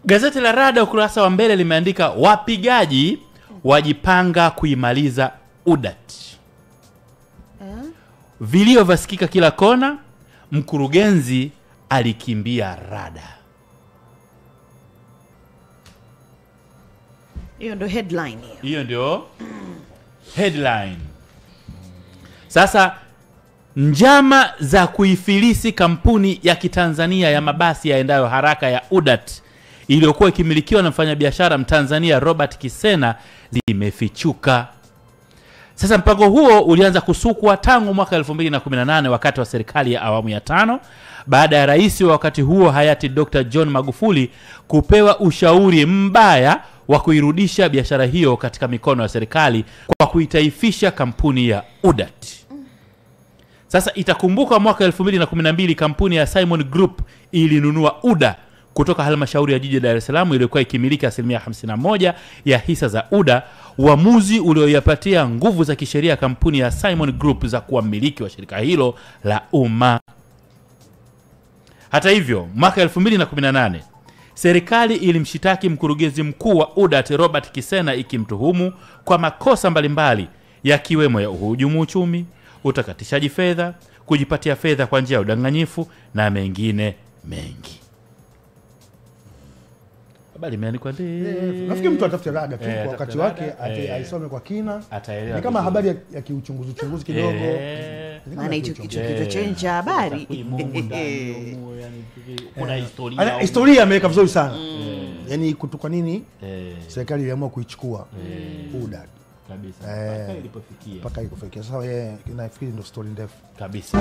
Gazeti la Rada ukurasa wa mbele limeandika wapigaji wajipanga kuimaliza UDAT. Vilio vasikika kila kona, mkurugenzi alikimbia Rada. Hiyo ndio headline hiyo. Hiyo ndio headline. Sasa njama za kuifilisi kampuni ya Kitanzania ya mabasi yaendayo haraka ya UDAT iliyokuwa ikimilikiwa na mfanyabiashara Mtanzania Robert Kisena limefichuka. Sasa mpango huo ulianza kusukwa tangu mwaka 2018 wakati wa serikali ya awamu ya 5 baada ya rais wa wakati huo hayati Dr. John Magufuli kupewa ushauri mbaya wa kuirudisha biashara hiyo katika mikono ya serikali kwa kuitaifisha kampuni ya UDAT. Sasa itakumbuka mwaka 2012 kampuni ya Simon Group ilinunua UDA kutoka halmashauri ya jiji Dar es Salaam iliyokuwa ikimiliki 51% ya hisa za UDA, uamuzi ulioyapatia nguvu za kisheria kampuni ya Simon Group za kuwa mmiliki wa shirika hilo la umma. Hata hivyo, mwaka 2018 serikali ilimshitaki mkurugenzi mkuu wa UDAT Robert Kisena ikimtuhumu kwa makosa mbalimbali yakiwemo ya uhujumu uchumi, utakatishaji fedha, kujipatia fedha kwa njia ya udanganyifu na mengine mengi. Habari imeandikwa ndefu. Nafikiri mtu atafute Rada tu kwa wakati wake, aisome kwa kina. Ni kama habari ya kiuchunguzi kidogo. Maana hicho kitu chenja habari. Kuna historia. Historia ameweka vizuri sana. Yaani kutoka nini? Serikali iliamua kuichukua UDAT. Kabisa. Mpaka ilipofikia. Sasa yeye nafikiri ndio story ndefu kabisa.